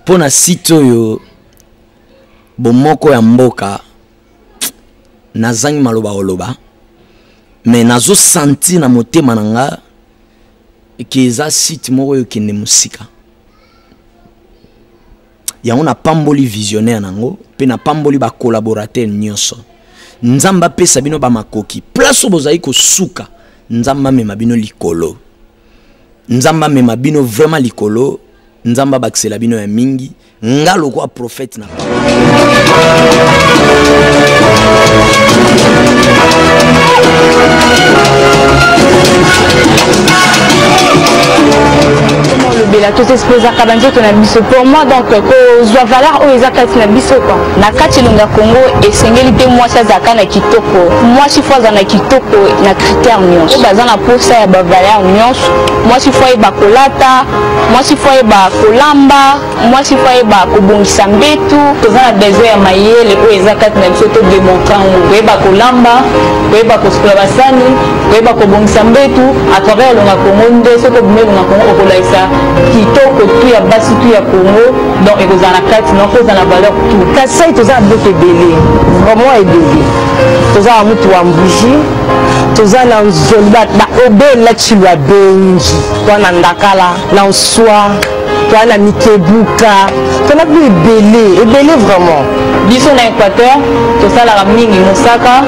pour na site oyo bomoko ya mboka nazangi maloba oloba mais nazo senti na motema nanga ki eza site moko yo kende musika yango na pamboli visionnaire nango pe na pamboli ba collaborateur nyonso nzamba pesa bino ba makoki place bozai ko suka nzamba mema bino likolo nzamba mema bino vraiment likolo nzamba baksela bino ya mingi ngalo kwa prophète na le bela tout espèce akabanzo to na biso pour moi donc ko zwa valeur o ezakati na biso quoi na kati longa Congo esengeli te moi ça zakana kitoko moi si fois na kitoko na critère nyonso bazana pour ça ya ba valeur nyonso moi si fois ba kolata moi si fois ba kolamba moi si fois ba kobongisa mbetu tozana besoin ya mayele o ezakati na biso to démontrer on ba kolamba ba koskola basani ba kobongisa mbetu à travers longa Congo nde ce ko bumelo na Congo okolaisa kitoko tu ya basi tu ya Congo donc ekozana kati non kozana valeur tout kasai tozana beaucoup ebele vraiment ebele tozana mutu wa mbuji tozana nzoliba ba obela chilwa benji twana ndakala na uswa twana mikebuka tona bi ebele vraiment biso na Équateur tozala mingi Mosaka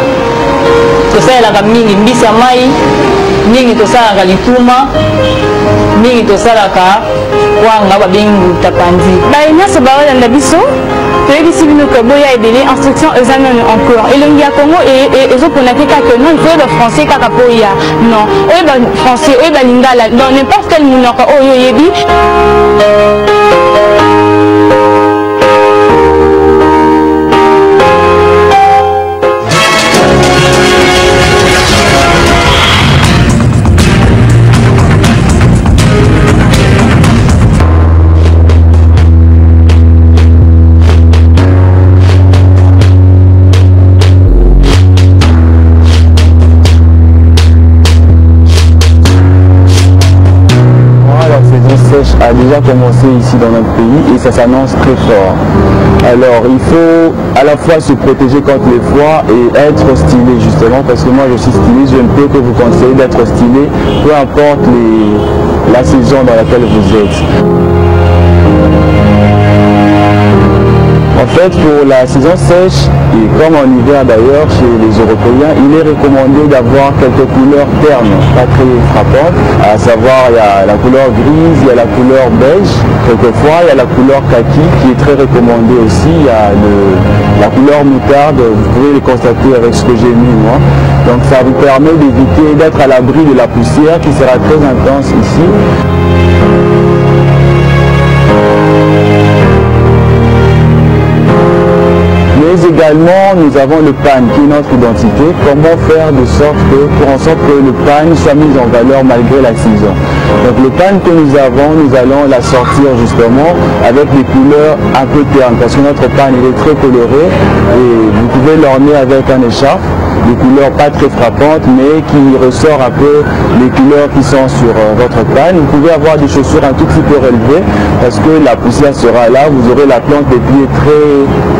tozala mingi mbisa mai mingi tozala lituma mingi tozala ka kwanga babengu tapanzi ba nyasa bawala na biso toyebisi bino ke boya ebele instruction examen encore elongi ya Congo ezopona kaka non il faut le français kaka boya non oyo ba français oyo ba lingala dans n'importe quel monoko oyo yebi. A déjà commencé ici dans notre pays et ça s'annonce très fort. Alors il faut à la fois se protéger contre les froids et être stylé justement parce que moi je suis stylé, je ne peux que vous conseiller d'être stylé peu importe la saison dans laquelle vous êtes. En fait, pour la saison sèche, et comme en hiver d'ailleurs chez les Européens, il est recommandé d'avoir quelques couleurs ternes, pas très frappantes, à savoir il y a la couleur grise, il y a la couleur beige, quelquefois il y a la couleur kaki qui est très recommandée aussi, il y a la couleur moutarde, vous pouvez le constater avec ce que j'ai mis moi. Donc ça vous permet d'éviter d'être à l'abri de la poussière qui sera très intense ici. Mais également, nous avons le pan qui est notre identité. Comment faire de sorte en sorte que le pan soit mis en valeur malgré la saison. Donc le pan que nous avons, nous allons la sortir justement avec des couleurs un peu ternes parce que notre pan il est très coloré et vous pouvez l'orner avec un écharpe. Des couleurs pas très frappantes mais qui ressort un peu les couleurs qui sont sur votre panne. Vous pouvez avoir des chaussures un tout petit peu relevées parce que la poussière sera là, vous aurez la plante des pieds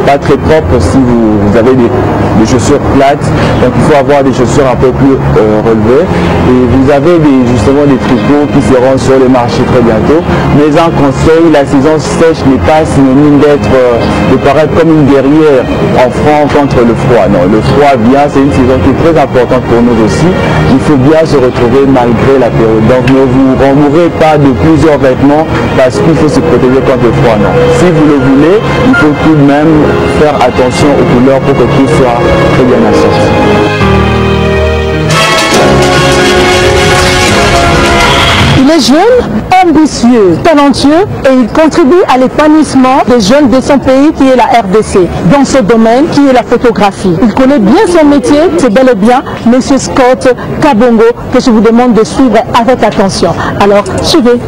pas très propre si vous avez des chaussures plates. Donc il faut avoir des chaussures un peu plus relevées et vous avez justement des tricots qui seront sur le marché très bientôt. Mais un conseil, la saison sèche n'est pas synonyme de paraître comme une guerrière en franc contre le froid. Non, le froid vient, c'est une saison qui est très importante pour nous aussi. Il faut bien se retrouver malgré la période. Donc ne vous rembourrez pas de plusieurs vêtements parce qu'il faut se protéger contre le froid. Non. Si vous le voulez, il faut tout de même faire attention aux couleurs pour que tout soit très bien assorti. Il est jeune, ambitieux, talentueux et il contribue à l'épanouissement des jeunes de son pays qui est la RDC, dans ce domaine qui est la photographie. Il connaît bien son métier, c'est bel et bien M. Scott Kabongo que je vous demande de suivre avec attention. Alors, suivez.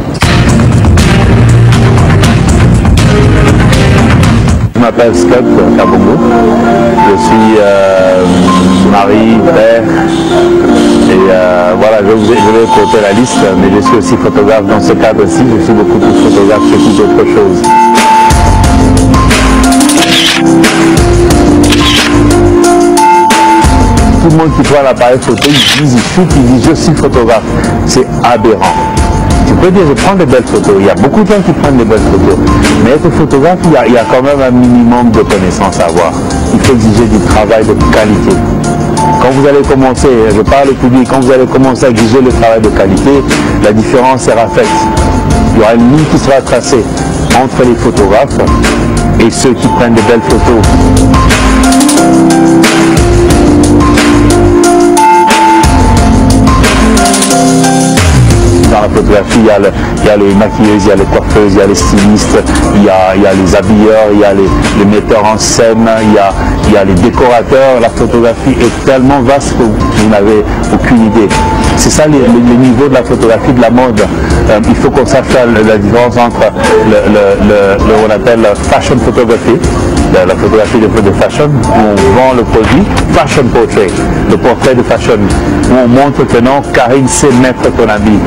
Je m'appelle Scott Kabongo, je suis mari, père et voilà, je vais porter la liste, mais je suis aussi photographe dans ce cadre-ci, je suis beaucoup plus photographe que toute autre chose. Tout le monde qui prend l'appareil photo, ils disent, ils chutent, ils disent je suis photographe. C'est aberrant. Tu peux dire je prends des belles photos. Il y a beaucoup de gens qui prennent des belles photos. Mais être photographe, il y a quand même un minimum de connaissances à avoir. Il faut exiger du travail de qualité. Quand vous allez commencer, je parle au public, quand vous allez commencer à exiger le travail de qualité, la différence sera faite. Il y aura une ligne qui sera tracée entre les photographes et ceux qui prennent de belles photos. Dans la photographie, il y a les maquilleuses, il y a les coiffeuses, il y a les stylistes, il y a les habilleurs, il y a les metteurs en scène, il y a les décorateurs. La photographie est tellement vaste que vous n'avez aucune idée. C'est ça les niveaux de la photographie, de la mode. Il faut qu'on sache la différence entre on appelle fashion photography, la photographie de fashion, où on vend le produit, fashion portrait, le portrait de fashion, où on montre que non, Karine sait mettre ton habit.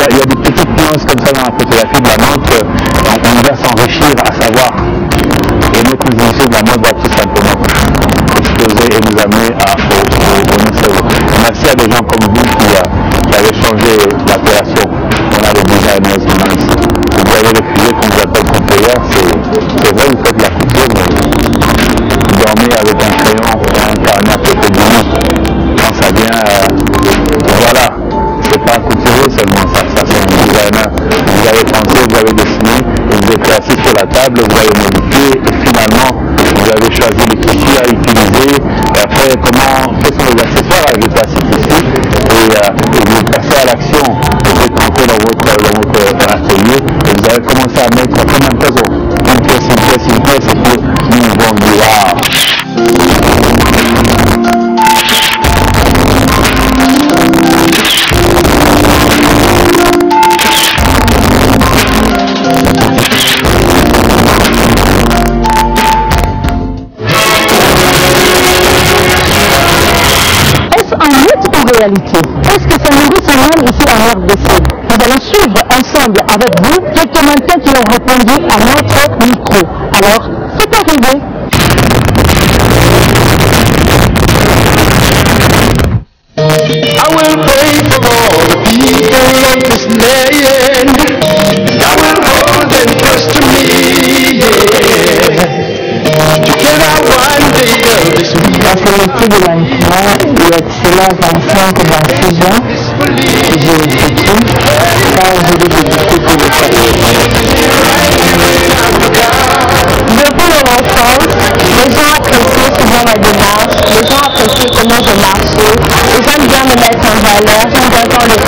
Il y a des petites nuances comme ça dans la photographie de la mode qu'on va s'enrichir à savoir. Et notre vision de la mode va tout simplement exploser et nous amener au cerveau. Merci à des gens comme vous qui avaient changé la création. On a les designers humains. Vous voyez les fusées qu'on vous appelle contrôleurs, c'est vrai, vous faites la couture, mais vous dormez avec un crayon et un carnet à côté de vous. Quand ça vient, voilà, c'est pas un couturier seulement, ça c'est un designer. Vous avez pensé, vous avez dessiné, et vous êtes assis sur la table, vous avez modifié, et finalement, vous avez choisi les tissus à utiliser, et après, quels sont les accessoires à ajouter à ces tissus, et vous passez à l'action, vous êtes rentré dans votre atelier, et vous avez commencé à mettre comme un puzzle, une pièce, et puis nous, on va dire, waouh! Est-ce que ça mérite son nom ici en RDC? Nous allons suivre ensemble avec vous quelques mannequins qui ont répondu à notre micro. Alors, c'est arrivé. I will pray for all the people of this land. I will hold them close to me, yeah. Together one day they'll be sweet. La communauté de mannequins est excellente en 5 ou 26 ans que j'ai effectué quand je l'ai débuté pour le faire. Depuis mon enfance, les gens apprécient souvent ma démarche, les gens apprécient comment je marchais, et j'aime bien me mettre en valeur, j'aime bien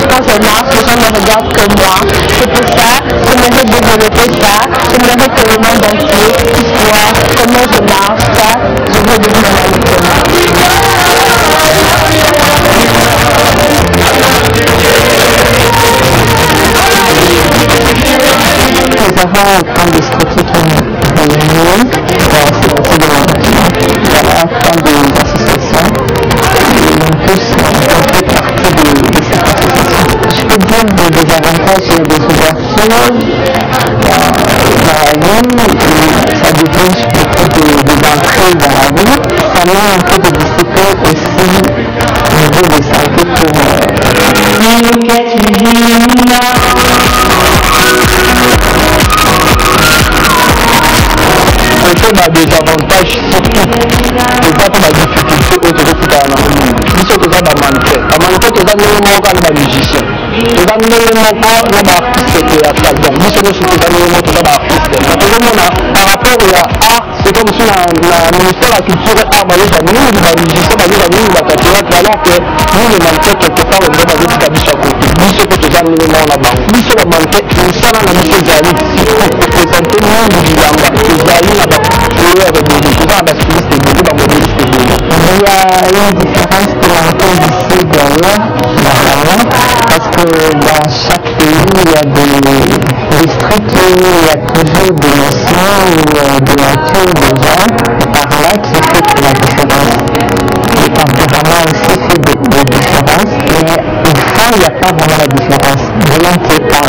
quand je marche, les gens me regardent comme moi. C'est pour ça que j'aimerais développer ça, j'aimerais que le monde entier puisse voir comment je marche, ça, je veux devenir mannequin. Nous avons un plan de stratégie qui est réuni dans ces métiers de management. Nous avons un plan d'association et on fait partie de cette association. Je peux dire des avantages et des ouvertures dans la vie, ça débouche beaucoup d'entrées dans la vie. Ça met un peu de discipline aussi au niveau de santé pour on a des avantages surtout. C'est pas comme la difficulté aux équipes dans le monde. Nous sommes déjà dans le mannequin. Le mannequin, c'est un élément comme un musicien. C'est un élément comme un artiste théâtral. Donc, nous sommes sur un élément comme un artiste. Par rapport à l'art, c'est comme si le ministère de la Culture et l'art, nous, les musiciens, nous avons la théâtre, alors que nous, les mannequins, quelque part, on doit avoir des habits chaque côté. Nous sommes déjà un élément là-bas. Nous sommes les mannequins, nous sommes dans la mission Zali. Si vous représentez nous, nous disons, c'est Zali là-bas. Il y a une différence pour l'entrée d'ici derrière, normalement, parce que dans chaque pays, il y a des structures, il y a toujours des notions ou des natures de gens par là qui fait la différence.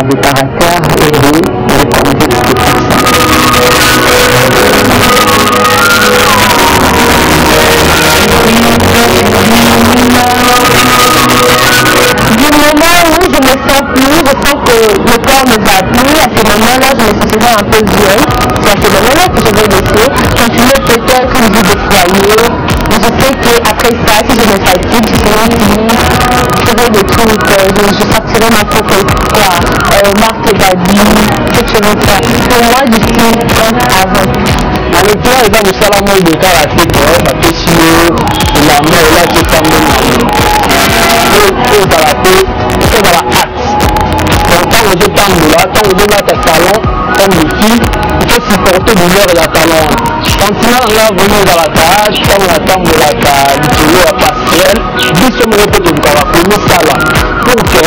décorateur heureux de trouver ces personnes. Du moment où je me sens plus, je sens que le corps ne va plus, à ce moment-là, je me sens souvent un peu vieille. C'est à ce moment-là que je vais laisser continuer peut-être une vie de foyer. Mais je sais qu'après ça, si je me fatigue, je ferai des trucs, je sortirai ma propre histoire, marque d'habits, quelque chose comme ça. Pour moi, du coup, donc avant. Alors toi, il va nous faire la mode de temps à cette heure, parce que si la mort là, c'est pas mal. Et dans la tête, et dans la hâte. Donc quand vous êtes là, quand vous êtes dans ta salon, comme ici, il faut supporter l'humeur et la talent. Quand tu es là, vraiment dans la tâche, quand on attend de la tâche, du boulot à passer, nous sommes reposés de la première salle. Pour que,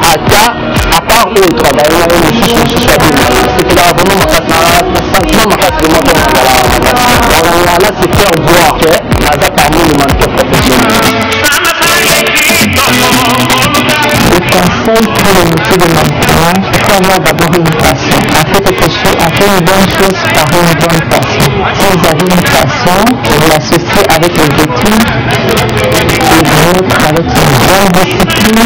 à part où on travaille, on a une chose qui soit bien. C'est que là, vraiment, on a sentiment, on a vraiment bon. Là, c'est faire voir que, la date à nous, le manteau professionnel. Le conseil pour le métier de mannequin, il faut avoir d'abord une passion. On fait quelque chose, on fait une bonne chose par une bonne passion. Si vous avez une passion, vous l'associez avec les études, et vous avec une bonne discipline,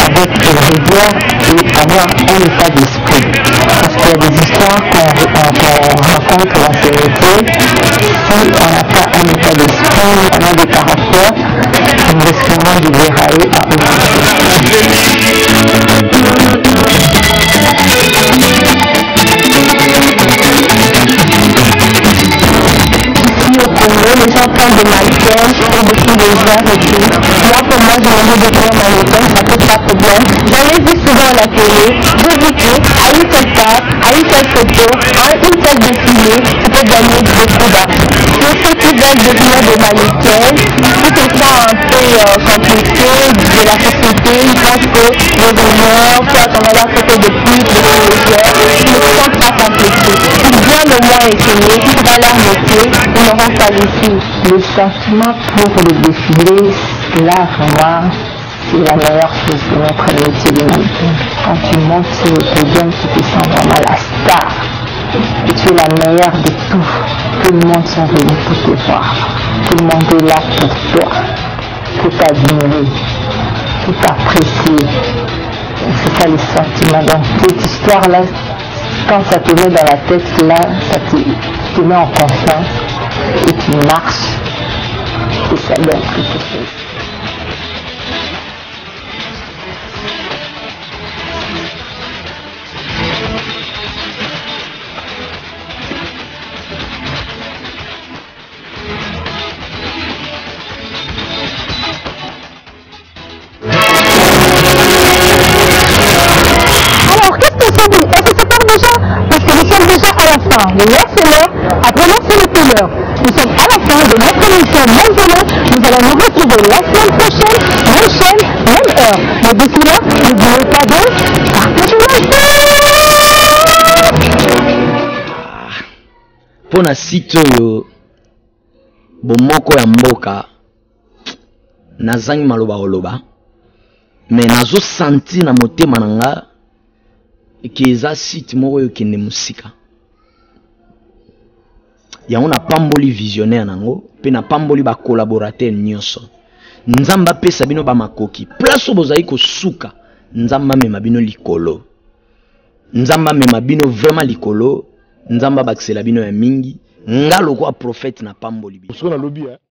avec rigueur et avoir un état d'esprit. Parce qu'il y a des histoires qu'on raconte dans ces métiers. Si on n'a pas un état d'esprit, on a des caractères, on risque vraiment de dérailler à autre chose. Au Congo, les gens parlent de mannequin, font beaucoup de gens et tout. Moi, pour moi, j'ai envie de faire mannequin, ça pose pas de problème. J'en ai vu souvent à la télé, j'ai vu que, à une telle part, à une telle photo, à une telle défilée, tu peux gagner beaucoup d'argent. Pour ceux qui veulent devenir des mannequins, si c'est ça un peu compliqué de la société, ils pensent que les honneurs, faut attendre la photo de plus, de légère, ils ne sont pas compliqués. Ils viennent au moins essayer, dans leur métier, ils n'auront pas réussi. Le sentiment pour le défilé, là vraiment, c'est la meilleure chose de notre métier de mannequin. Quand tu montes sur le podium, tu te sens vraiment la star. Et tu es la meilleure de tout. Tout le monde sont venus pour te voir. Tout le monde est là pour toi, pour t'admirer, pour t'apprécier. C'est ça le sentiment. Donc cette histoire-là, quand ça te met dans la tête, là, ça te met en confiance et tu marches et ça donne quelque chose. Alors, qu'est-ce que ça dit? Est-ce que ça part déjà? Parce que nous sommes déjà à la fin. Le loi c'est l'heure, après l'heure c'est le payeur. Nous sommes à la fin de notre émission Même. Nous allons nous retrouver la semaine prochaine, même chaîne, même heure. Mais d'ici là, n'oubliez pas de partager l'info. Pour na site oyo bomoko ya mboka nazangi maloba oloba mais nazo senti na motema nanga ki eza site moko oyo kende musika yango na pamboli visionnaire nango pe na pamboli ba collaborateur nyonso nzamba pesa bino ba makoki place bozali ko suka nzamba mema bino likolo nzamba mema bino vraiment likolo nzamba bakisela bino ya mingi ngalo kwa prophète na pamboli bino.